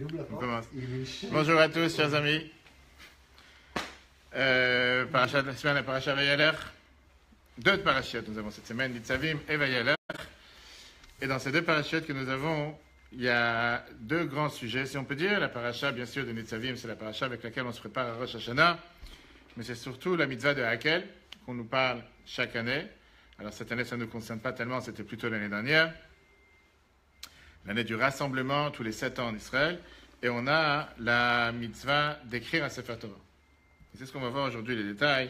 On commence. Bonjour à tous, chers amis. Parachat de la semaine, la Parachat Vayeler. Deux parachutes nous avons cette semaine, Nitzavim et Vayeler. Et dans ces deux parachutes que nous avons, il y a deux grands sujets, si on peut dire. La Parachat, bien sûr, de Nitzavim, c'est la Parachat avec laquelle on se prépare à Rosh Hashanah. Mais c'est surtout la mitzvah de Hakel qu'on nous parle chaque année. Alors cette année, ça ne nous concerne pas tellement, c'était plutôt l'année dernière. L'année du rassemblement, tous les 7 ans en Israël. Et on a la mitzvah d'écrire un Sefer Torah. Et c'est ce qu'on va voir aujourd'hui, les détails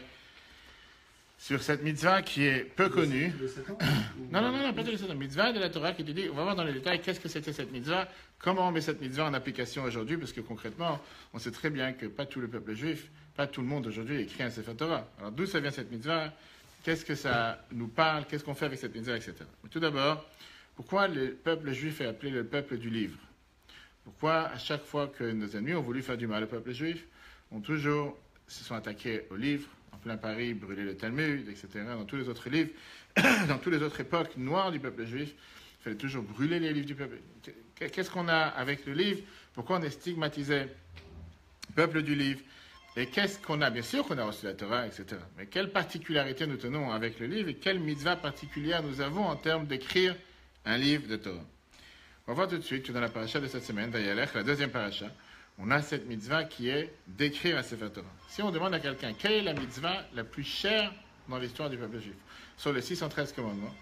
sur cette mitzvah qui est peu connue. De 7 ans Non, pas de les 7 ans. Mitzvah de la Torah qui te dit, on va voir dans les détails qu'est-ce que c'était cette mitzvah, comment on met cette mitzvah en application aujourd'hui, parce que concrètement, on sait très bien que pas tout le peuple juif, pas tout le monde aujourd'hui écrit un Sefer Torah. Alors d'où ça vient cette mitzvah? Qu'est-ce que ça nous parle? Qu'est-ce qu'on fait avec cette mitzvah, etc. Mais tout d'abord, pourquoi le peuple juif est appelé le peuple du livre? Pourquoi à chaque fois que nos ennemis ont voulu faire du mal au peuple juif, ont toujours se sont attaqués au livre, en plein Paris, brûler le Talmud, etc., dans tous les autres livres, dans toutes les autres époques noires du peuple juif, il fallait toujours brûler les livres du peuple. Qu'est-ce qu'on a avec le livre? Pourquoi on est stigmatisé, peuple du livre? Et qu'est-ce qu'on a? Bien sûr qu'on a reçu la Torah, etc. Mais quelle particularité nous tenons avec le livre et quelle mitzvah particulière nous avons en termes d'écrire un livre de Torah? On va voir tout de suite que dans la paracha de cette semaine, Vayelech, la deuxième paracha, on a cette mitzvah qui est d'écrire un Sefer Torah. Si on demande à quelqu'un quelle est la mitzvah la plus chère dans l'histoire du peuple juif, sur les 613 commandements,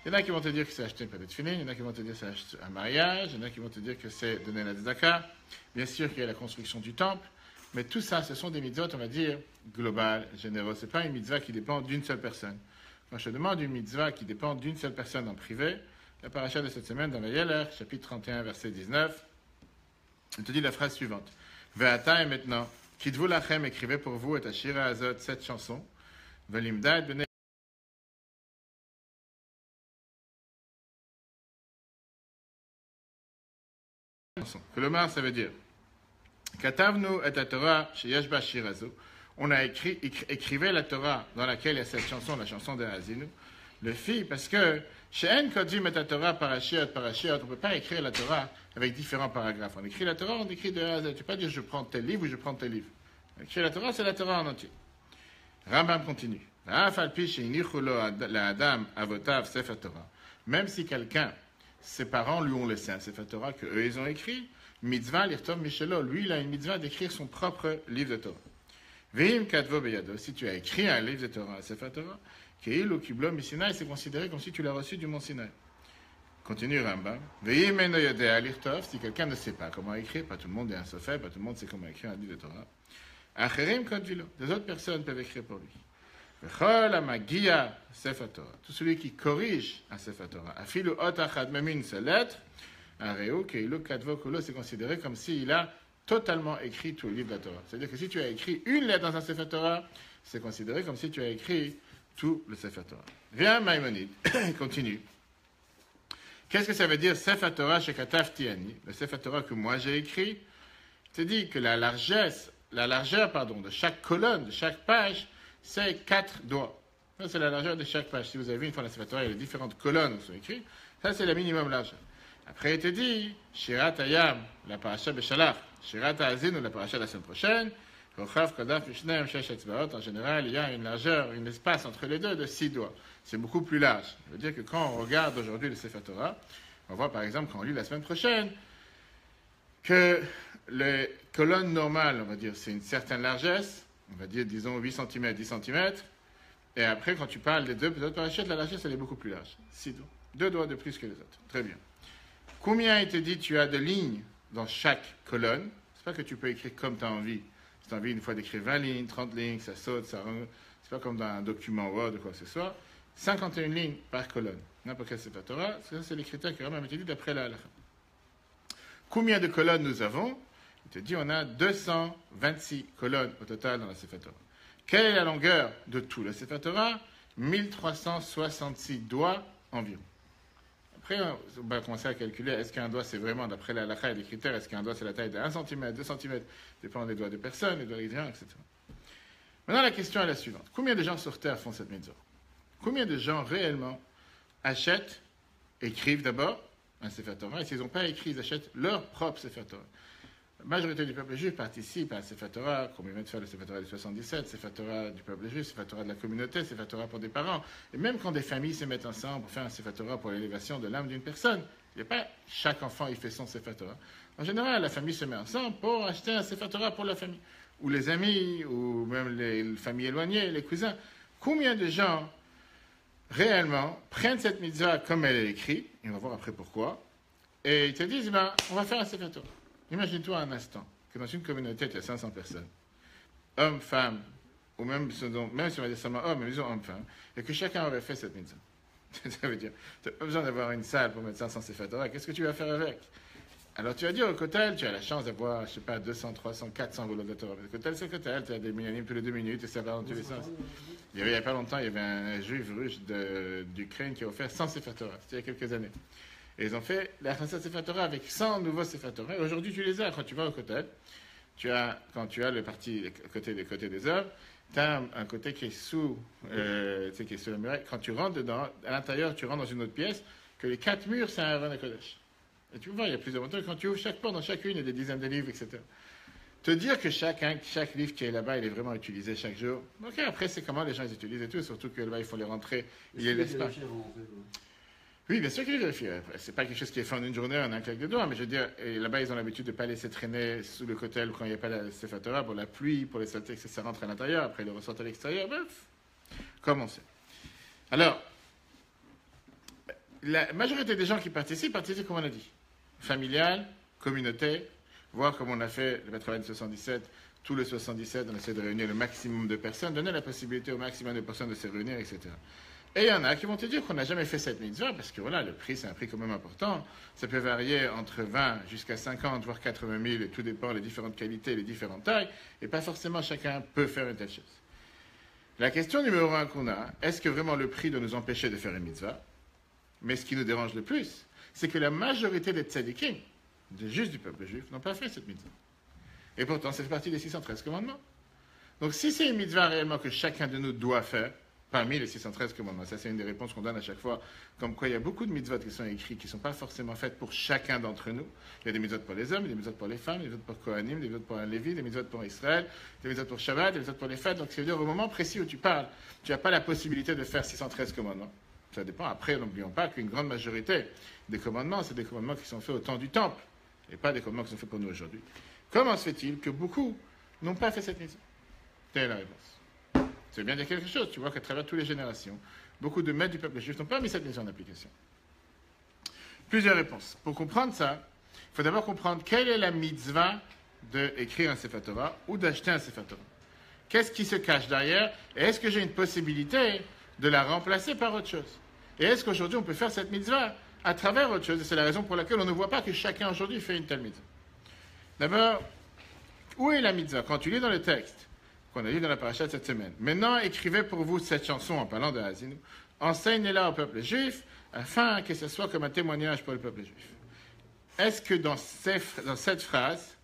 il y en a qui vont te dire que c'est acheter une petite fille, il y en a qui vont te dire que c'est acheter un mariage, il y en a qui vont te dire que c'est donner la tzedaka, bien sûr qu'il y a la construction du temple, mais tout ça, ce sont des mitzvot, on va dire, globales, généreuses. Ce n'est pas une mitzvah qui dépend d'une seule personne. Quand je te demande une mitzvah qui dépend d'une seule personne en privé, la paracha de cette semaine dans Vayeler, chapitre 31, verset 19, il te dit la phrase suivante. Ve'ata et maintenant, Kitvu lachem, écrivez pour vous et Ashira Azot, cette chanson. Ve'limda et bene. Kolomar, ça veut dire Katavnu et Torah sheyesh ba shir hazo. On a écrivez la Torah dans laquelle il y a cette chanson, la chanson de Hazinu. Le fit parce que She'en kodim et Torah parashiot, on ne peut pas écrire la Torah avec différents paragraphes. On écrit la Torah, on écrit de A à Z. Tu ne peux pas dire je prends tel livre ou je prends tel livre. Écrire la Torah, c'est la Torah en entier. Rambam continue. Même si quelqu'un, ses parents lui ont laissé un Sefer Torah que eux ils ont écrit, mitzvah lirtov mishelo, lui il a une mitzvah d'écrire son propre livre de Torah. Veim kadvo beyado, si tu as écrit un livre de Torah, un Sefer Torah, Keil ou Kiblo Misinaï, c'est considéré comme si tu l'as reçu du mont Sinaï. Continue Rambam. Veim eno yodea lirtov, si quelqu'un ne sait pas comment écrire, pas tout le monde est un sophère, pas tout le monde sait comment écrire un livre de Torah. Acherim kodvilo, des autres personnes peuvent écrire pour lui. Vechol amagia Sefer Torah, tout celui qui corrige un Sefer Torah, afilu ot achad, même une seule lettre, areu keilu kadvo kulo, c'est considéré comme s'il a totalement écrit tout le livre de la Torah. C'est-à-dire que si tu as écrit une lettre dans un Sefer Torah, c'est considéré comme si tu as écrit tout le Sefer Torah. Viens Maïmonide, continue. Qu'est-ce que ça veut dire Sefer Torah chez Katav Tiani, le Sefer Torah que moi j'ai écrit? C'est dit que la largeur, de chaque colonne, de chaque page, c'est 4 doigts. Ça, c'est la largeur de chaque page. Si vous avez vu une fois dans le Sefer Torah, il y a les différentes colonnes qui sont écrites. Ça, c'est la minimum largeur. Après, il te dit, Shirat Hayam, la paracha Beshalach, Shirat Hazinu, la paracha de la semaine prochaine, en général, il y a une largeur, un espace entre les deux de 6 doigts. C'est beaucoup plus large. Ça veut dire que quand on regarde aujourd'hui le Sefer Torah, on voit par exemple, quand on lit la semaine prochaine, que les colonnes normales, on va dire, c'est une certaine largesse, on va dire, disons, 8 cm, 10 cm, et après, quand tu parles des deux autres parachettes, la largesse, elle est beaucoup plus large. 6 doigts. 2 doigts de plus que les autres. Très bien. Combien il te dit tu as de lignes dans chaque colonne? C'est pas que tu peux écrire comme tu as envie. Si tu as envie une fois d'écrire 20 lignes, 30 lignes, ça saute, ça rentre. C'est pas comme dans un document Word ou quoi que ce soit. 51 lignes par colonne. N'importe quel Sefer Torah, ça c'est les critères que Rambam a dit d'après la halakha. Combien de colonnes nous avons? Il te dit on a 226 colonnes au total dans la Sefer Torah. Quelle est la longueur de tout le Sefer Torah? 1366 doigts environ. Après, on va commencer à calculer, est-ce qu'un doigt, c'est vraiment, d'après la halakha et les critères, est-ce qu'un doigt, c'est la taille de 1 cm, 2 cm, dépend des doigts de personnes, des doigts d'Israël, etc. Maintenant, la question est la suivante. Combien de gens sur Terre font cette mitzvah? Combien de gens, réellement, écrivent d'abord un Sefer Torah, et s'ils n'ont pas écrit, ils achètent leur propre Sefer Torah? La majorité du peuple juif participe à un Sefer Torah, comme il vient de faire le Sefer Torah du 77, Sefer Torah du peuple juif, Sefer Torah de la communauté, Sefer Torah pour des parents. Et même quand des familles se mettent ensemble pour faire un Sefer Torah pour l'élévation de l'âme d'une personne, il n'y a pas chaque enfant il fait son Sefer Torah. En général, la famille se met ensemble pour acheter un Sefer Torah pour la famille. Ou les amis, ou même les familles éloignées, les cousins. Combien de gens réellement prennent cette mitzvah comme elle est écrite, et on va voir après pourquoi, et ils te disent, ben, on va faire un Sefer Torah. Imagine-toi un instant que dans une communauté, il y a 500 personnes, hommes, femmes, ou même si on va dire seulement hommes, mais disons hommes, femmes, et que chacun aurait fait cette mitzvah. Ça veut dire, tu n'as pas besoin d'avoir une salle pour mettre 500 Sefer Torah, qu'est-ce que tu vas faire avec? Alors tu vas dire au Kotel, tu as la chance d'avoir, je sais pas, 200, 300, 400 rouleaux de Torah. Le Kotel, c'est le Kotel, tu as des minyanim tous les 2 minutes et ça va dans tous les sens. Il n'y a pas longtemps, il y avait un juif russe d'Ukraine qui a offert 100 Sefer Torah, c'était il y a quelques années. Et ils ont fait la Chassat Sefer Torah avec 100 nouveaux Sefer Torah. Et aujourd'hui, tu les as. Quand tu vas au Kotel, quand tu as le côté des hommes, tu as un côté qui est sous, qui est sous la muraille. Quand tu rentres dedans, à l'intérieur, tu rentres dans une autre pièce, que les 4 murs, c'est un Aaron HaKodesh. Et tu vois, il y a plusieurs montants. Quand tu ouvres chaque porte, dans chacune, il y a des dizaines de livres, etc. Te dire que chaque livre qui est là-bas, il est vraiment utilisé chaque jour. Ok, après, c'est comment les gens les utilisent et tout, surtout que là-bas, il faut les rentrer. Il les laisse pas. Oui, bien sûr qu'ils vérifient. C'est pas quelque chose qui est fait en une journée, en un claque de doigts, mais je veux dire, et là-bas, ils ont l'habitude de ne pas laisser traîner sous le Kotel quand il n'y a pas la Sefer Torah, pour la pluie, pour les saletés, que ça rentre à l'intérieur, après ils le ressortent à l'extérieur, bref. Comme on sait. Alors, la majorité des gens qui participent, comme on a dit. Familial, communauté, voir comme on a fait le 80-77, tout le 77, on essaie de réunir le maximum de personnes, donner la possibilité au maximum de personnes de se réunir, etc. Et il y en a qui vont te dire qu'on n'a jamais fait cette mitzvah, parce que voilà, le prix, c'est un prix quand même important. Ça peut varier entre 20 jusqu'à 50, voire 80 000, et tout dépend des différentes qualités, les différentes tailles, et pas forcément chacun peut faire une telle chose. La question numéro 1 qu'on a, est-ce que vraiment le prix doit nous empêcher de faire une mitzvah? Mais ce qui nous dérange le plus, c'est que la majorité des tzadikim, des justes du peuple juif, n'ont pas fait cette mitzvah. Et pourtant, c'est fait partie des 613 commandements. Donc si c'est une mitzvah réellement que chacun de nous doit faire, parmi les 613 commandements. Ça, c'est une des réponses qu'on donne à chaque fois. Comme quoi, il y a beaucoup de mitzvot qui sont écrits, qui ne sont pas forcément faites pour chacun d'entre nous. Il y a des mitzvot pour les hommes, des mitzvot pour les femmes, des mitzvot pour Kohanim, des mitzvot pour un Lévi, des mitzvot pour Israël, des mitzvot pour Shabbat, des mitzvot pour les fêtes. Donc, ça veut dire, au moment précis où tu parles, tu n'as pas la possibilité de faire 613 commandements. Ça dépend. Après, n'oublions pas qu'une grande majorité des commandements, c'est des commandements qui sont faits au temps du temple, et pas des commandements qui sont faits pour nous aujourd'hui. Comment se fait-il que beaucoup n'ont pas fait cette mitzvah? Telle est la réponse. Ça veut bien dire quelque chose. Tu vois qu'à travers toutes les générations, beaucoup de maîtres du peuple juif n'ont pas mis cette mise en application. Plusieurs réponses. Pour comprendre ça, il faut d'abord comprendre quelle est la mitzvah d'écrire un Sefer Torah ou d'acheter un Sefer Torah. Qu'est-ce qui se cache derrière? Et est-ce que j'ai une possibilité de la remplacer par autre chose? Et est-ce qu'aujourd'hui on peut faire cette mitzvah à travers autre chose? Et c'est la raison pour laquelle on ne voit pas que chacun aujourd'hui fait une telle mitzvah. D'abord, où est la mitzvah? Quand tu lis dans le texte, qu'on a lu dans la paracha de cette semaine. Maintenant, écrivez pour vous cette chanson en parlant de Hazinu. Enseignez-la au peuple juif, afin que ce soit comme un témoignage pour le peuple juif. Est-ce que dans cette phrase,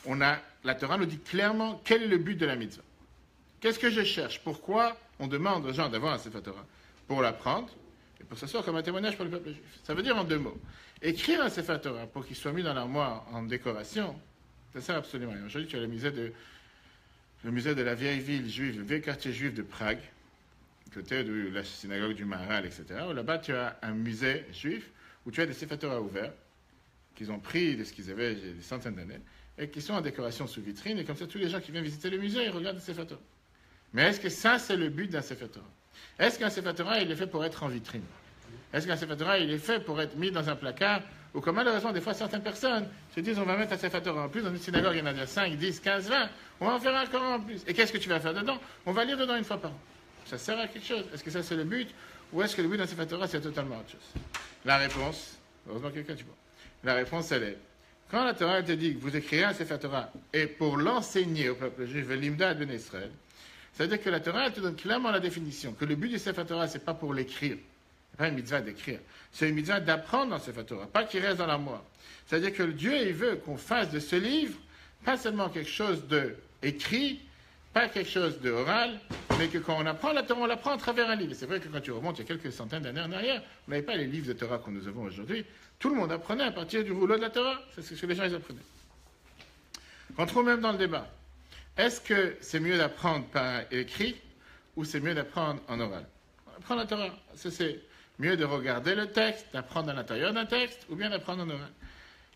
la Torah nous dit clairement quel est le but de la mitzvah? Qu'est-ce que je cherche? Pourquoi on demande aux gens d'avoir un Sefer Torah? Pour l'apprendre et pour que ce soit comme un témoignage pour le peuple juif. Ça veut dire en 2 mots. Écrire un Sefer Torah pour qu'il soit mis dans l'armoire en décoration, ça sert absolument rien. Aujourd'hui, tu as le musée de la vieille ville juive, le vieux quartier juif de Prague, côté de la synagogue du Maharal, etc. Là-bas, tu as un musée juif où tu as des Sefer Torah ouverts, qu'ils ont pris de ce qu'ils avaient des centaines d'années, et qui sont en décoration sous vitrine, et comme ça, tous les gens qui viennent visiter le musée, ils regardent des Sefer Torah. Mais est-ce que ça, c'est le but d'un Sefer Torah? Est-ce qu'un Sefer Torah, il est fait pour être en vitrine? Est-ce qu'un Sefer Torah, il est fait pour être mis dans un placard? Ou comme malheureusement, des fois, certaines personnes se disent, on va mettre un Sefer Torah en plus, dans une synagogue, il y en a déjà 5, 10, 15, 20, on va en faire encore en plus. Et qu'est-ce que tu vas faire dedans? On va lire dedans une fois par an. Ça sert à quelque chose. Est-ce que ça, c'est le but? Ou est-ce que le but d'un Sefer Torah, c'est totalement autre chose? La réponse, heureusement quelqu'un, tu vois. La réponse, elle est, quand la Torah te dit que vous écrivez un Sefer Torah, et pour l'enseigner au peuple juif, l'imda ben Israël, ça veut dire que la Torah, elle te donne clairement la définition, que le but du Sefer Torah, c'est pas pour l'écrire. C'est pas une mitzvah d'écrire. C'est une mitzvah d'apprendre dans Sefer Torah, pas qu'il reste dans l'armoire. C'est-à-dire que Dieu, il veut qu'on fasse de ce livre, pas seulement quelque chose d'écrit, pas quelque chose d'oral, mais que quand on apprend la Torah, on l'apprend à travers un livre. Et c'est vrai que quand tu remontes il y a quelques centaines d'années en arrière, on n'avait pas les livres de Torah que nous avons aujourd'hui. Tout le monde apprenait à partir du rouleau de la Torah. C'est ce que les gens ils apprenaient. Rentrons même dans le débat. Est-ce que c'est mieux d'apprendre par écrit ou c'est mieux d'apprendre en oral? Apprendre la Torah, c'est mieux de regarder le texte, d'apprendre à l'intérieur d'un texte ou bien d'apprendre en oral.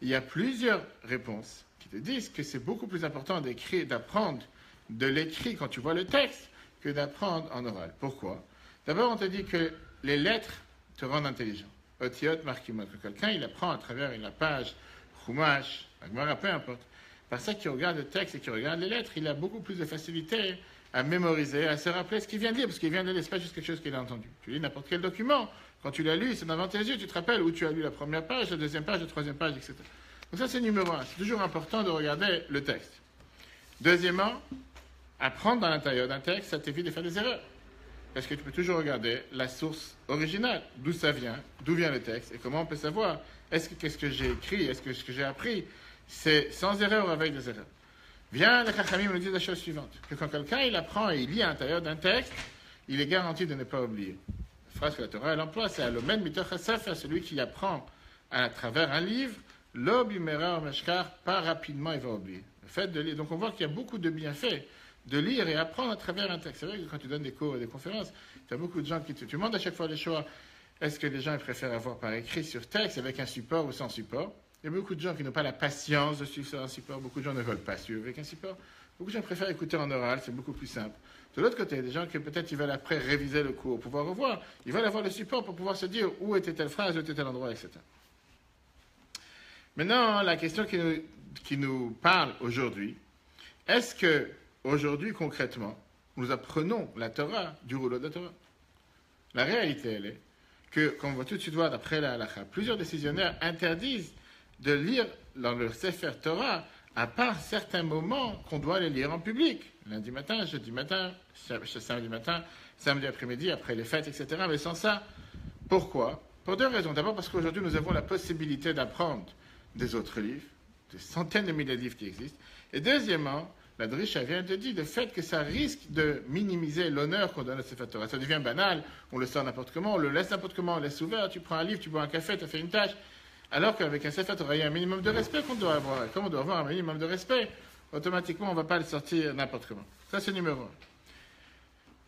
Il y a plusieurs réponses qui te disent que c'est beaucoup plus important d'apprendre de l'écrit quand tu vois le texte que d'apprendre en oral. Pourquoi? D'abord, on te dit que les lettres te rendent intelligent. Otiot, marquimot, que quelqu'un, il apprend à travers une page, chumash, agmara, peu importe. Par ça qu'il regarde le texte et qu'il regarde les lettres, il a beaucoup plus de facilité à mémoriser, à se rappeler ce qu'il vient de lire, parce qu'il vient de lire, c'est pas juste quelque chose qu'il a entendu. Tu lis n'importe quel document, quand tu l'as lu, c'est devant tes yeux, tu te rappelles où tu as lu la première page, la deuxième page, la troisième page, etc. Donc ça, c'est numéro un. C'est toujours important de regarder le texte. Deuxièmement, apprendre dans l'intérieur d'un texte, ça t'évite de faire des erreurs. Parce que tu peux toujours regarder la source originale, d'où ça vient, d'où vient le texte, et comment on peut savoir, qu'est-ce que j'ai écrit, est-ce que ce que j'ai appris, c'est sans erreur ou avec des erreurs. Bien, les Chachamim nous disent la chose suivante, que quand quelqu'un il apprend et il lit à l'intérieur d'un texte, il est garanti de ne pas oublier. La phrase que la Torah elle emploie, c'est Alomen mitoch hasefer, celui qui apprend à travers un livre, l'ob yumera meshkar, pas rapidement il va oublier. Le fait de lire, donc on voit qu'il y a beaucoup de bienfaits de lire et apprendre à travers un texte. C'est vrai que quand tu donnes des cours et des conférences, tu as beaucoup de gens qui tu demandes à chaque fois les choix. Est-ce que les gens préfèrent avoir par écrit sur texte avec un support ou sans support? Il y a beaucoup de gens qui n'ont pas la patience de suivre sur un support. Beaucoup de gens ne veulent pas suivre avec un support. Beaucoup de gens préfèrent écouter en oral, c'est beaucoup plus simple. De l'autre côté, des gens qui peut-être ils veulent après réviser le cours, pouvoir revoir. Ils veulent avoir le support pour pouvoir se dire où était telle phrase, où était tel endroit, etc. Maintenant, la question qui nous parle aujourd'hui, est-ce que aujourd'hui, concrètement, nous apprenons la Torah du rouleau de la Torah? La réalité, elle est que, comme on va tout de suite voir d'après la halakha, plusieurs décisionnaires interdisent de lire dans le Sefer Torah, à part certains moments qu'on doit les lire en public. Lundi matin, jeudi matin, samedi matin, samedi après-midi, après les fêtes, etc. Mais sans ça, pourquoi? Pour deux raisons. D'abord parce qu'aujourd'hui, nous avons la possibilité d'apprendre des autres livres, des centaines de milliers de livres qui existent. Et deuxièmement, la Drisha vient de dire le fait que ça risque de minimiser l'honneur qu'on donne à Sefer Torah. Ça devient banal, on le sort n'importe comment, on le laisse n'importe comment, on laisse ouvert, tu prends un livre, tu bois un café, tu as fait une tâche. Alors qu'avec un Sefer Torah, il y a un minimum de respect qu'on doit avoir. Et comme on doit avoir un minimum de respect, automatiquement, on ne va pas le sortir n'importe comment. Ça, c'est numéro un.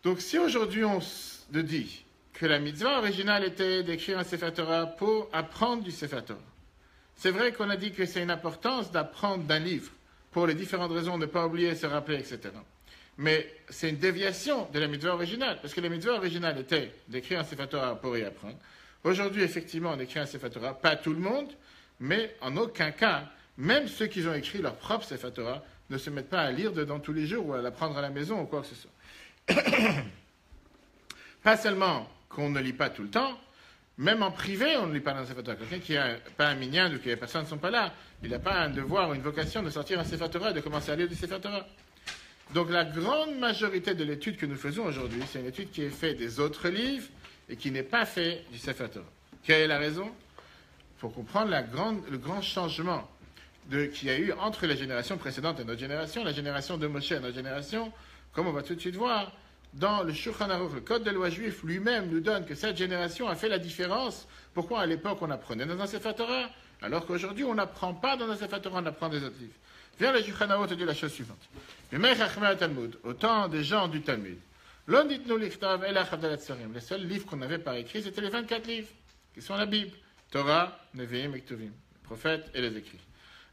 Donc, si aujourd'hui, on se dit que la mitzvah originale était d'écrire un Sefer Torah pour apprendre du Sefer Torah, c'est vrai qu'on a dit que c'est une importance d'apprendre d'un livre pour les différentes raisons, ne pas oublier, se rappeler, etc. Mais c'est une déviation de la mitzvah originale, parce que la mitzvah originale était d'écrire un Sefer Torah pour y apprendre. Aujourd'hui, effectivement, on écrit un Sefer Torah, pas tout le monde, mais en aucun cas, même ceux qui ont écrit leur propre Sefer Torah ne se mettent pas à lire dedans tous les jours ou à l'apprendre à la maison ou quoi que ce soit. Pas seulement qu'on ne lit pas tout le temps, même en privé, on ne lit pas dans un Sefer Torah. Quelqu'un qui n'a pas un minyan ou que les personnes ne sont pas là, il n'a pas un devoir ou une vocation de sortir un Sefer Torah et de commencer à lire du Sefer Torah. Donc la grande majorité de l'étude que nous faisons aujourd'hui, c'est une étude qui est faite des autres livres et qui n'est pas faite du Sefer Torah. Quelle est la raison? Il faut comprendre le grand changement qu'il y a eu entre les générations précédentes et notre génération, la génération de Moshe et notre génération, comme on va tout de suite voir, dans le Shulchan Aruch, le Code des lois juifs lui-même nous donne que cette génération a fait la différence. Pourquoi à l'époque on apprenait dans un Sefer Torah, alors qu'aujourd'hui on n'apprend pas dans un Sefer Torah, on apprend des autres livres. Viens le Shulchan Aruch te dit la chose suivante. Autant des gens du Talmud. Les seuls livres qu'on avait par écrit, c'était les 24 livres, qui sont la Bible. Torah, Nevi'im et Ktuvim, les prophètes et les écrits.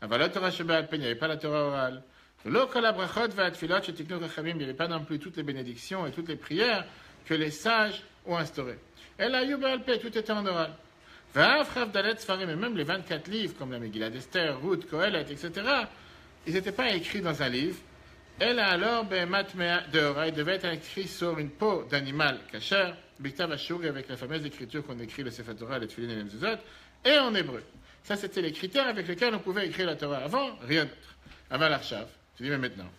Avalot Torah Sheba'al Peh, il n'y avait pas la Torah orale. Il n'y avait pas non plus toutes les bénédictions et toutes les prières que les sages ont instaurées. Et là, Yuba'al Peh, tout était en oral. Et même les 24 livres, comme la Megillah d'Esther, Ruth, Kohelet, etc., ils n'étaient pas écrits dans un livre. Elle a alors, il devait être écrit sur une peau d'animal kasher, Biktav Ashur, avec la fameuse écriture qu'on écrit le Sefer Torah, les Tfilin et les Mezuzot, et en hébreu. Ça, c'était les critères avec lesquels on pouvait écrire la Torah. Avant, rien d'autre. Avant l'Arshav. Tu dis, mais maintenant.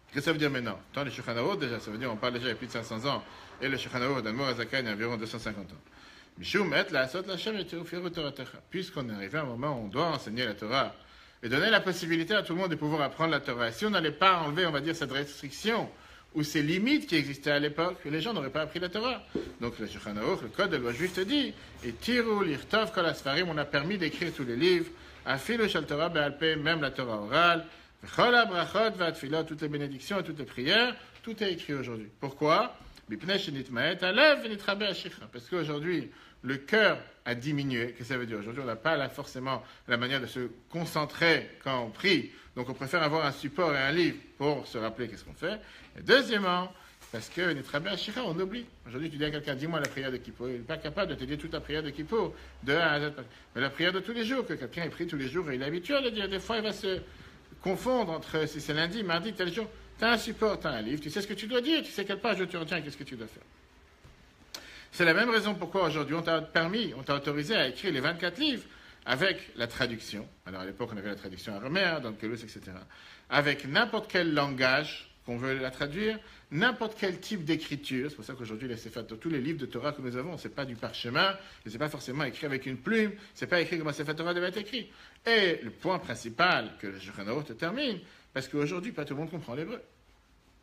Qu'est-ce que ça veut dire maintenant? Tant le Shulchan Aruch, déjà, ça veut dire on parle déjà il y a plus de 500 ans, et le Shulchan Aruch d'Admor HaZakan, il y a environ 250 ans. Mishum et la Asot Lashem et Terufiru Toratecha. Puisqu'on est arrivé à un moment où on doit enseigner la Torah, et donner la possibilité à tout le monde de pouvoir apprendre la Torah. Et si on n'allait pas enlever, on va dire, cette restriction ou ces limites qui existaient à l'époque, les gens n'auraient pas appris la Torah. Donc le Shulchan Aruch, le code de loi juif te dit, et Tiru, Lirtov, Kol Asfarim, on a permis d'écrire tous les livres, Afilu Shal Torah Be'al Peh, même la Torah orale, Chol brachot v'atfilah, toutes les bénédictions et toutes les prières, tout est écrit aujourd'hui. Pourquoi? Parce qu'aujourd'hui, le cœur a diminué. Qu'est-ce que ça veut dire? Aujourd'hui, on n'a pas là forcément la manière de se concentrer quand on prie. Donc, on préfère avoir un support et un livre pour se rappeler qu'est-ce qu'on fait. Et deuxièmement, parce que Nitrabé Ashira, on oublie. Aujourd'hui, tu dis à quelqu'un, dis-moi la prière de Kippour. Il n'est pas capable de te dire toute la prière de Kippour, de A à Z. Mais la prière de tous les jours, que quelqu'un prie tous les jours et il est habitué à le dire. Des fois, il va se confondre entre si c'est lundi, mardi, tel jour. Tu as un support, tu as un livre, tu sais ce que tu dois dire, tu sais quelle page tu retiens, qu'est-ce que tu dois faire. C'est la même raison pourquoi aujourd'hui on t'a autorisé à écrire les 24 livres avec la traduction. Alors à l'époque on avait la traduction araméenne, dans le Kelus, etc. Avec n'importe quel langage qu'on veut la traduire, n'importe quel type d'écriture. C'est pour ça qu'aujourd'hui les Sefer Torah, tous les livres de Torah que nous avons, c'est pas du parchemin, c'est pas forcément écrit avec une plume, c'est pas écrit comme un Sefer Torah devait être écrit. Et le point principal que le Shulchan Aruch te termine, parce qu'aujourd'hui pas tout le monde comprend l'hébreu.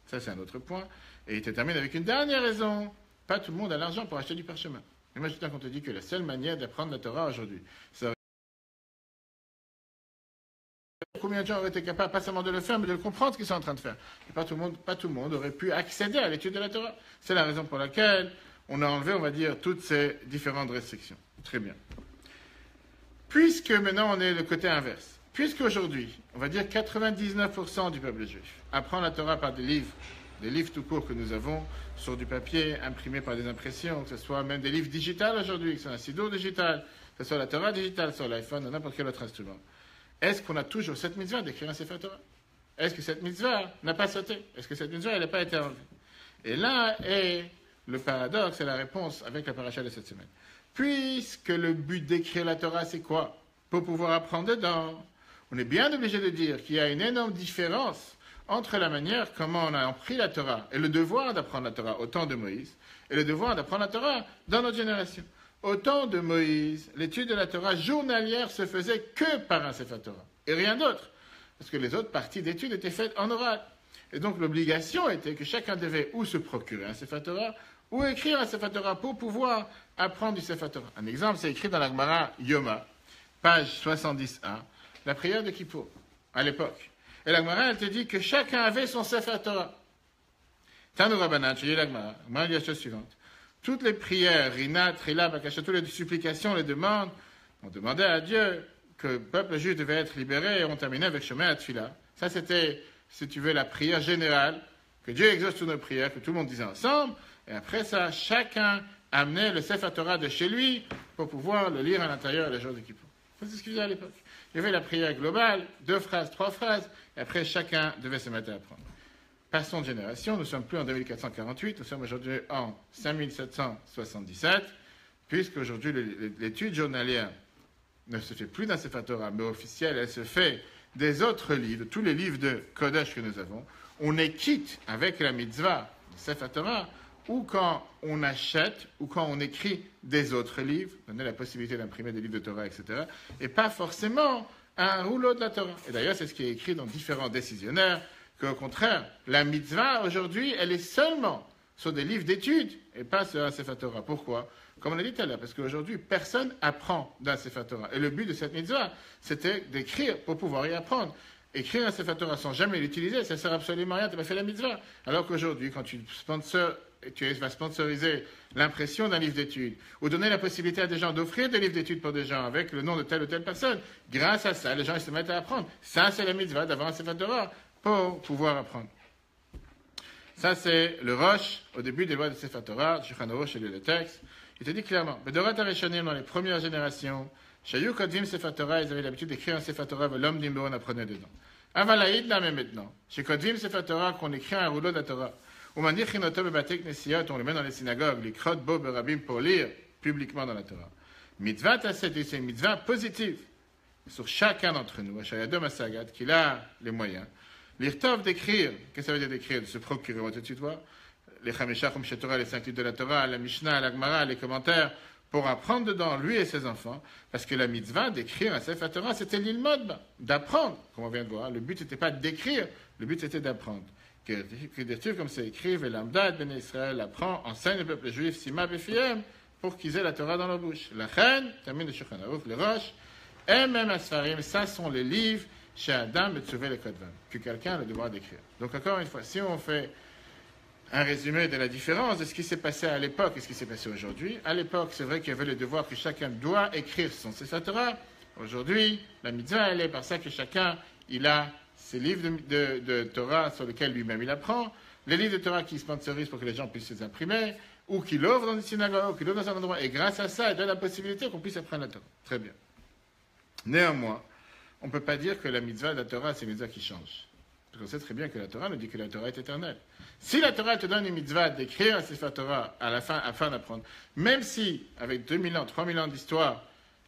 Ça c'est un autre point. Et il te termine avec une dernière raison. Pas tout le monde a l'argent pour acheter du parchemin. Imagine qu'on te dit que la seule manière d'apprendre la Torah aujourd'hui, c'est combien de gens auraient été capables, pas seulement de le faire, mais de le comprendre ce qu'ils sont en train de faire. Et pas tout le monde aurait pu accéder à l'étude de la Torah. C'est la raison pour laquelle on a enlevé, on va dire, toutes ces différentes restrictions. Très bien. Puisque maintenant on est le côté inverse, puisque aujourd'hui, on va dire 99% du peuple juif apprend la Torah par des livres tout courts que nous avons, sur du papier, imprimés par des impressions, que ce soit même des livres digitales aujourd'hui, que ce soit un sidour digital, que ce soit la Torah digitale sur l'iPhone ou n'importe quel autre instrument. Est-ce qu'on a toujours cette mitzvah d'écrire un Sefer Torah? Est-ce que cette mitzvah n'a pas sauté? Est-ce que cette mitzvah n'a pas été enlevée? Et là est le paradoxe et la réponse avec la paracha de cette semaine. Puisque le but d'écrire la Torah, c'est quoi? Pour pouvoir apprendre dedans. On est bien obligé de dire qu'il y a une énorme différence entre la manière comment on a appris la Torah et le devoir d'apprendre la Torah au temps de Moïse et le devoir d'apprendre la Torah dans notre génération. Au temps de Moïse, l'étude de la Torah journalière se faisait que par un Sefer Torah et rien d'autre. Parce que les autres parties d'études étaient faites en oral. Et donc l'obligation était que chacun devait ou se procurer un Sefer Torah ou écrire un Sefer Torah pour pouvoir apprendre du Sefer Torah. Un exemple, c'est écrit dans la Gemara Yoma, page 70a, la prière de Kippour, à l'époque. Et la Gemara, elle te dit que chacun avait son Sefer Torah. Tanu Rabbanan, je lis la Gemara, la dit la chose suivante. Toutes les prières, Rina, Trila, Bakasha, toutes les supplications, les demandes, on demandait à Dieu que le peuple juif devait être libéré et on terminait avec Shomei Atfila. Ça, c'était, si tu veux, la prière générale, que Dieu exauce toutes nos prières, que tout le monde disait ensemble. Et après ça, chacun amenait le Sefer Torah de chez lui pour pouvoir le lire à l'intérieur les jours de Kippour. C'est ce qu'il faisait à l'époque. Il y avait la prière globale, 2 phrases, 3 phrases, et après chacun devait se mettre à apprendre. Passons de génération, nous ne sommes plus en 2448, nous sommes aujourd'hui en 5777, puisqu'aujourd'hui l'étude journalière ne se fait plus d'un Sefer Torah, mais officielle, elle se fait des autres livres, tous les livres de Kodesh que nous avons. On est quitte avec la mitzvah du Sefer Torah, ou quand on achète, ou quand on écrit des autres livres, donner la possibilité d'imprimer des livres de Torah, etc., et pas forcément un rouleau de la Torah. Et d'ailleurs, c'est ce qui est écrit dans différents décisionnaires, qu'au contraire, la mitzvah, aujourd'hui, elle est seulement sur des livres d'études, et pas sur un Sefer Torah. Pourquoi? Comme on l'a dit tout à l'heure, parce qu'aujourd'hui, personne apprend d'un Sefer Torah. Et le but de cette mitzvah, c'était d'écrire pour pouvoir y apprendre. Écrire un Sefer Torah sans jamais l'utiliser, ça ne sert absolument à rien, tu n'as pas fait la mitzvah. Alors qu'aujourd'hui, quand tu vas sponsoriser l'impression d'un livre d'études, ou donner la possibilité à des gens d'offrir des livres d'études pour des gens avec le nom de telle ou telle personne, grâce à ça, les gens ils se mettent à apprendre. Ça, c'est la mitzvah d'avoir un Sefer Torah pour pouvoir apprendre. Ça, c'est le Rosh, au début des lois de Sefer Torah, Shulchan Aruch, le texte. Il te dit clairement, Bedorat HaRishonim, dans les premières générations, Shayu Kodvim Sefer Torah, ils avaient l'habitude d'écrire un Sefer Torah, l'homme d'Imbo, on apprenait dedans. Avalaïd, là, même maintenant. Chez Kodvim Sefer Torah, qu'on écrit un rouleau de la Torah. On le met dans les synagogues, les krot bo berabim pour lire publiquement dans la Torah. Mitzvah tasset, c'est une mitzvah positive sur chacun d'entre nous, Ashayadom Asagat, qu'il a les moyens. L'irtov d'écrire, qu'est-ce que ça veut dire d'écrire? De se procurer, on va tout de suite voir. Les Chamisha Chumshe Torah, les 5 livres de la Torah, la Mishnah, la Gemara, les commentaires, pour apprendre dedans, lui et ses enfants, parce que la mitzvah d'écrire un Sefer Torah, c'était l'ilmod, d'apprendre, comme on vient de voir. Le but n'était pas d'écrire, le but c'était d'apprendre. Que des comme c'est écrit, Velamdad, Ben Israël apprend, enseigne le peuple juif, Sima Befiem, pour qu'ils aient la Torah dans leur bouche. La Chen, termine le Shulchan Aruch, le Rosh, et même Asfarim, ça sont les livres chez Adam et sauver le Kodvan, que quelqu'un a le devoir d'écrire. Donc encore une fois, si on fait un résumé de la différence de ce qui s'est passé à l'époque et ce qui s'est passé aujourd'hui, à l'époque, c'est vrai qu'il y avait le devoir que chacun doit écrire son Sefer Torah. Aujourd'hui, la mitzvah, elle est par ça que chacun, il a ses livres de Torah sur lesquels lui-même il apprend, les livres de Torah qui sponsorisent pour que les gens puissent les imprimer, ou qui l'offrent dans une synagogue, ou qui l'offrent dans un endroit, et grâce à ça, il donne la possibilité qu'on puisse apprendre la Torah. Très bien. Néanmoins, on ne peut pas dire que la mitzvah de la Torah, c'est une mitzvah qui change. Parce qu'on sait très bien que la Torah nous dit que la Torah est éternelle. Si la Torah te donne une mitzvah d'écrire un Sefer Torah à la fin, afin d'apprendre, même si, avec 2000 ans, 3000 ans d'histoire,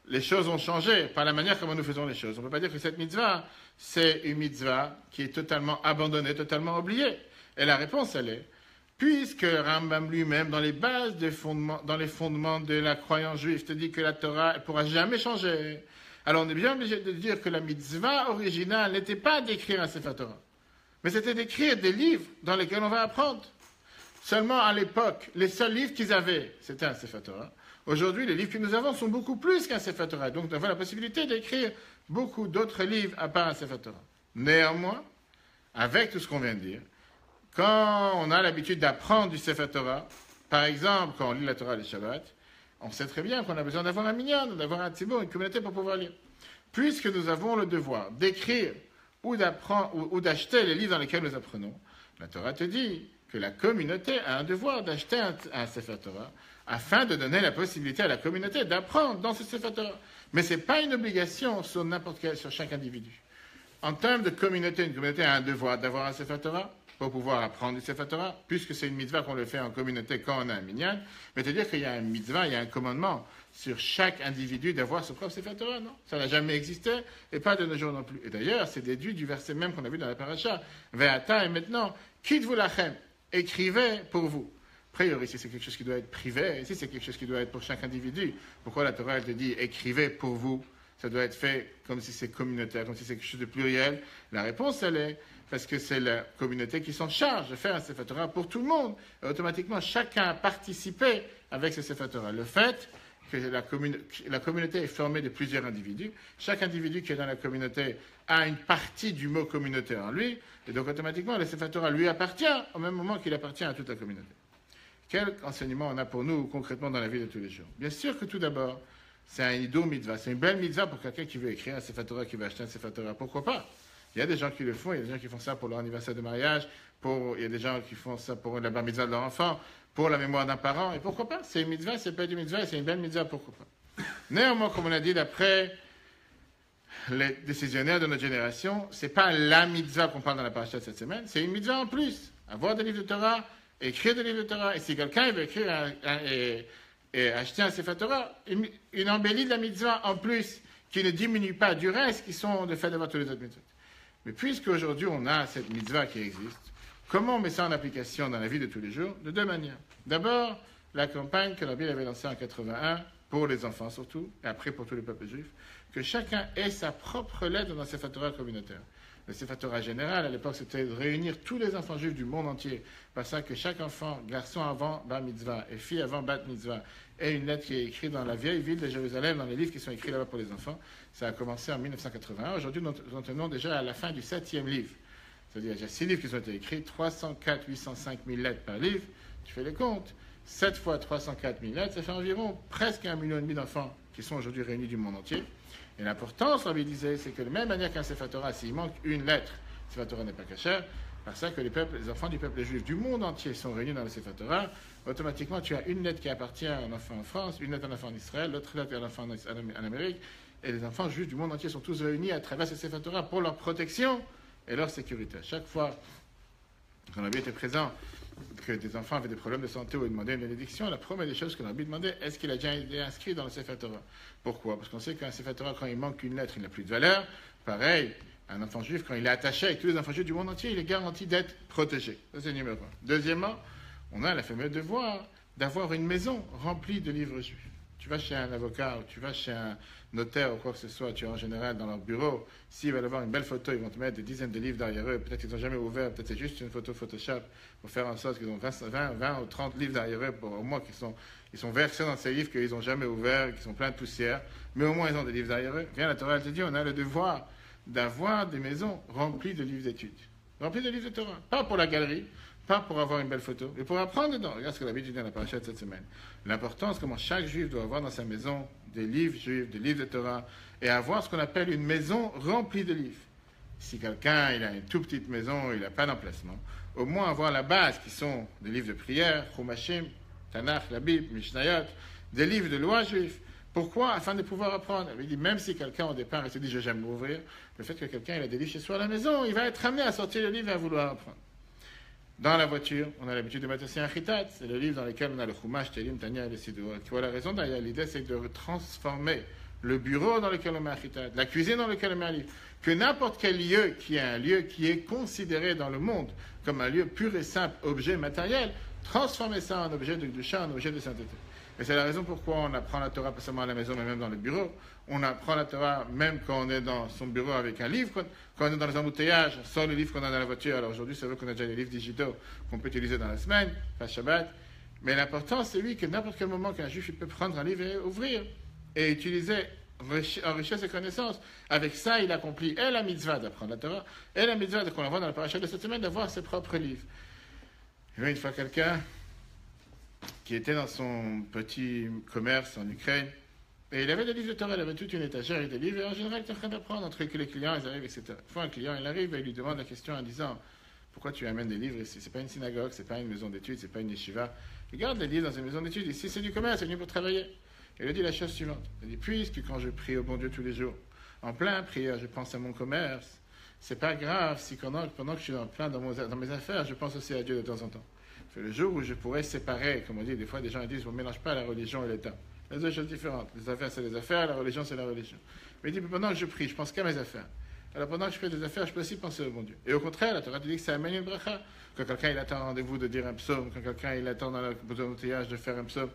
les choses ont changé par la manière comment nous faisons les choses, on ne peut pas dire que cette mitzvah, c'est une mitzvah qui est totalement abandonnée, totalement oubliée. Et la réponse, elle est, puisque Rambam lui-même, dans les bases des fondements, dans les fondements de la croyance juive, te dit que la Torah ne pourra jamais changer, alors on est bien obligé de dire que la mitzvah originale n'était pas d'écrire un Sefer Torah, mais c'était d'écrire des livres dans lesquels on va apprendre. Seulement à l'époque, les seuls livres qu'ils avaient, c'était un Sefer Torah. Aujourd'hui, les livres que nous avons sont beaucoup plus qu'un Sefer Torah. Donc nous avons la possibilité d'écrire beaucoup d'autres livres à part un Sefer Torah. Néanmoins, avec tout ce qu'on vient de dire, quand on a l'habitude d'apprendre du Sefer Torah, par exemple, quand on lit la Torah le Shabbat, on sait très bien qu'on a besoin d'avoir un minyan, d'avoir un tzibur, une communauté pour pouvoir lire. Puisque nous avons le devoir d'écrire ou d'apprendre ou d'acheter les livres dans lesquels nous apprenons, la Torah te dit que la communauté a un devoir d'acheter un Sefer Torah afin de donner la possibilité à la communauté d'apprendre dans ce Sefer Torah. Mais ce n'est pas une obligation sur chaque individu. En termes de communauté, une communauté a un devoir d'avoir un Sefer Torah pour pouvoir apprendre du Sefer Torah, puisque c'est une mitzvah qu'on le fait en communauté quand on a un minyan, mais c'est-à-dire qu'il y a un mitzvah, il y a un commandement sur chaque individu d'avoir son propre Sefer Torah, non? Ça n'a jamais existé, et pas de nos jours non plus. Et d'ailleurs, c'est déduit du verset même qu'on a vu dans la paracha, Ve'ata, et maintenant, quitte-vous lachem, écrivez pour vous. A priori, si c'est quelque chose qui doit être privé, si c'est quelque chose qui doit être pour chaque individu, pourquoi la Torah, elle te dit, écrivez pour vous? Ça doit être fait comme si c'est communautaire, comme si c'est quelque chose de pluriel. La réponse, elle est parce que c'est la communauté qui s'en charge de faire un Sefer Torah pour tout le monde. Et automatiquement, chacun a participé avec ce Sefer Torah. Le fait que la communauté est formée de plusieurs individus, chaque individu qui est dans la communauté a une partie du mot communauté en lui, et donc automatiquement, le Sefer Torah lui appartient au même moment qu'il appartient à toute la communauté. Quel enseignement on a pour nous concrètement dans la vie de tous les jours? Bien sûr que tout d'abord, c'est un ido mitzvah, c'est une belle mitzvah pour quelqu'un qui veut écrire un Sefer Torah, qui veut acheter un Sefer Torah. Pourquoi pas? Il y a des gens qui le font, il y a des gens qui font ça pour leur anniversaire de mariage, il y a des gens qui font ça pour la bar mitzvah de leur enfant, pour la mémoire d'un parent, et pourquoi pas? C'est une mitzvah, c'est pas une mitzvah, c'est une belle mitzvah, pourquoi pas? Néanmoins, comme on a dit, d'après les décisionnaires de notre génération, c'est pas la mitzvah qu'on parle dans la paracha de cette semaine, c'est une mitzvah en plus. Avoir des livres de Torah, écrire des livres de Torah, et si quelqu'un veut écrire et acheter un Sefer Torah, une embellie de la mitzvah en plus, qui ne diminue pas du reste, qui sont de fait d'avoir tous les autres mitzvahs. Mais puisqu'aujourd'hui on a cette mitzvah qui existe, comment on met ça en application dans la vie de tous les jours? De deux manières. D'abord, la campagne que la Bible avait lancée en 81, pour les enfants surtout, et après pour tous les peuples juifs, que chacun ait sa propre lettre dans le Sefer Torah communautaire. Le Sefer Torah général, à l'époque, c'était de réunir tous les enfants juifs du monde entier, par ça que chaque enfant, garçon avant Bar Mitzvah et fille avant Bat Mitzvah, ait une lettre qui est écrite dans la vieille ville de Jérusalem, dans les livres qui sont écrits là-bas pour les enfants. Ça a commencé en 1981. Aujourd'hui, nous en tenons déjà à la fin du 7e livre. C'est-à-dire, il y a 6 livres qui ont été écrits, 304 805 000 lettres par livre. Tu fais les comptes. 7 fois 304 000 lettres, ça fait environ presque 1,5 million d'enfants qui sont aujourd'hui réunis du monde entier. Et l'importance, Rabbi disait, c'est que de la même manière qu'un Sefer Torah, s'il manque une lettre, le Sefer Torah n'est pas cachère. Par ça que les enfants du peuple juif du monde entier sont réunis dans le Sefer Torah. Automatiquement, tu as une lettre qui appartient à un enfant en France, une lettre à un enfant en Israël, l'autre lettre à un enfant en Amérique. Et les enfants juifs du monde entier sont tous réunis à travers ce Sefer Torah pour leur protection et leur sécurité. Chaque fois qu'on avait été présent, que des enfants avaient des problèmes de santé ou ils demandaient une bénédiction, la première des choses que Rabbi demandait, est-ce qu'il a déjà été inscrit dans le Sefer Torah? Pourquoi? Parce qu'on sait qu'un Sefer Torah, quand il manque une lettre, il n'a plus de valeur. Pareil, un enfant juif, quand il est attaché avec tous les enfants juifs du monde entier, il est garanti d'être protégé. Ça, c'est numéro 1. Deuxièmement, on a la fameuse devoir d'avoir une maison remplie de livres juifs. Tu vas chez un avocat ou tu vas chez un notaire ou quoi que ce soit, tu es en général dans leur bureau, s'ils veulent avoir une belle photo, ils vont te mettre des dizaines de livres derrière eux, peut-être qu'ils n'ont jamais ouvert, peut-être c'est juste une photo Photoshop pour faire en sorte qu'ils ont 20 ou 30 livres derrière eux, pour au moins ils sont versés dans ces livres qu'ils n'ont jamais ouverts, qui sont pleins de poussière, mais au moins ils ont des livres derrière eux. Viens, la Torah te dit, on a le devoir d'avoir des maisons remplies de livres d'études, remplies de livres de Torah. Pas pour la galerie, pas pour avoir une belle photo, mais pour apprendre dedans. Regarde ce que la Bible dit dans la paracha de cette semaine. L'importance, comment chaque juif doit avoir dans sa maison des livres juifs, des livres de Torah, et avoir ce qu'on appelle une maison remplie de livres. Si quelqu'un il a une toute petite maison, il n'a pas d'emplacement, au moins avoir la base qui sont des livres de prière, Chumashim, Tanakh, la Bible, Mishnayot, des livres de loi juifs. Pourquoi? Afin de pouvoir apprendre. Il dit, même si quelqu'un au départ il se dit je vais jamais m'ouvrir, le fait que quelqu'un il a des livres chez soi à la maison, il va être amené à sortir le livre et à vouloir apprendre. Dans la voiture, on a l'habitude de mettre aussi un chitat, c'est le livre dans lequel on a le Chumash, Télim, Tania et le Siddur. Tu vois la raison derrière l'idée, c'est de transformer le bureau dans lequel on met un chitat, la cuisine dans laquelle on met un livre, que n'importe quel lieu qui est un lieu qui est considéré dans le monde comme un lieu pur et simple, objet matériel, transformer ça en objet de Kedusha, en objet de sainteté. Et c'est la raison pourquoi on apprend la Torah pas seulement à la maison, mais même dans le bureau. On apprend la Torah même quand on est dans son bureau avec un livre, quand on est dans les embouteillages, sans le livre qu'on a dans la voiture. Alors aujourd'hui, c'est vrai qu'on a déjà des livres digitaux qu'on peut utiliser dans la semaine, pas Shabbat. Mais l'important, c'est lui que n'importe quel moment qu'un juif il peut prendre un livre et ouvrir et utiliser, enrichir ses connaissances. Avec ça, il accomplit et la mitzvah d'apprendre la Torah, et la mitzvah qu'on voit dans la paracha de cette semaine d'avoir ses propres livres. Il y a une fois quelqu'un qui était dans son petit commerce en Ukraine, et il avait des livres de Torah, il avait toute une étagère avec des livres, et en général, il était en train d'apprendre entre que les clients, ils arrivent, etc. Une fois, un client, il arrive et il lui demande la question en disant, pourquoi tu amènes des livres ici? C'est pas une synagogue, c'est pas une maison d'études, c'est pas une yeshiva. Regarde les livres dans une maison d'études, ici c'est du commerce, c'est venu pour travailler. Et il lui dit la chose suivante, il dit, puisque quand je prie au bon Dieu tous les jours, en plein prière, je pense à mon commerce, c'est pas grave si pendant que je suis en plein dans mes affaires, je pense aussi à Dieu de temps en temps. C'est le jour où je pourrais séparer, comme on dit, des fois des gens disent, on ne mélange pas la religion et l'État. C'est deux choses différentes. Les affaires, c'est les affaires, la religion, c'est la religion. Mais il dit, pendant que je prie, je pense qu'à mes affaires. Alors pendant que je fais des affaires, je peux aussi penser au bon Dieu. Et au contraire, la Torah te dit que ça amène une bracha. Quand quelqu'un il attend un rendez-vous de dire un psaume, quand quelqu'un il attend dans l'embouteillage de faire un psaume,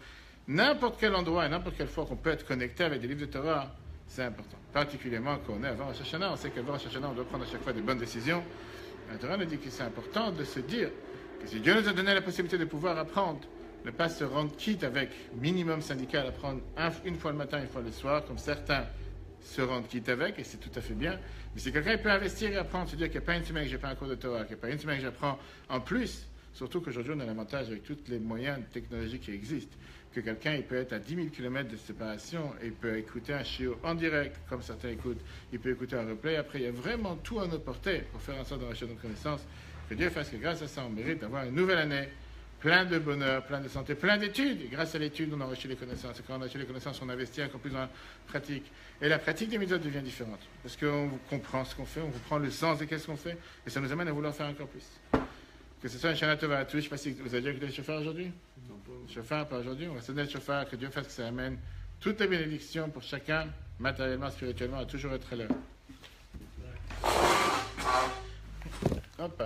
n'importe quel endroit et n'importe quelle fois qu'on peut être connecté avec des livres de Torah, c'est important. Particulièrement quand on est avant Rosh Hashanah, on sait qu'avant Rosh Hashanah, on doit prendre à chaque fois des bonnes décisions. La Torah nous dit que c'est important de se dire que si Dieu nous a donné la possibilité de pouvoir apprendre, ne pas se rendre quitte avec minimum syndical, apprendre une fois le matin, une fois le soir, comme certains se rendent quitte avec, et c'est tout à fait bien. Mais si quelqu'un peut investir et apprendre, se dire qu'il n'y a pas une semaine que je n'ai pas un cours de Torah, qu'il n'y a pas une semaine que j'apprends en plus, surtout qu'aujourd'hui on a l'avantage avec tous les moyens technologiques qui existent, que quelqu'un il peut être à 10 000 km de séparation et il peut écouter un shiur en direct, comme certains écoutent, il peut écouter un replay, après il y a vraiment tout à notre portée pour faire en sorte d'enrichir nos connaissances. Que Dieu fasse que grâce à ça, on mérite d'avoir une nouvelle année, plein de bonheur, plein de santé, plein d'études. Et grâce à l'étude, on enrichit les connaissances. Et quand on enrichit les connaissances, on investit encore plus dans la pratique. Et la pratique des mitzvot devient différente. Parce qu'on comprend ce qu'on fait, on comprend le sens de ce qu'on fait, et ça nous amène à vouloir faire encore plus. Que ce soit une Shana Tova à tous. Je ne sais pas si vous avez déjà écouté le chauffeur aujourd'hui? Le chauffeur, pas aujourd'hui. On va sonner le chauffeur, que Dieu fasse que ça amène toutes les bénédictions pour chacun, matériellement, spirituellement, à toujours être à l'heure. Hop.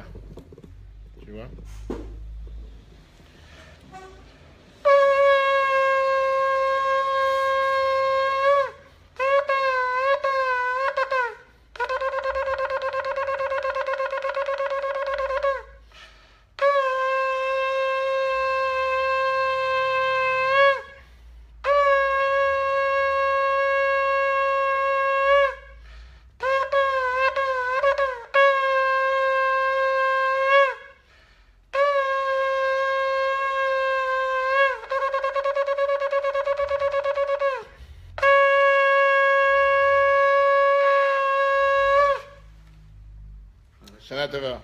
Tu vois? Shana Tova.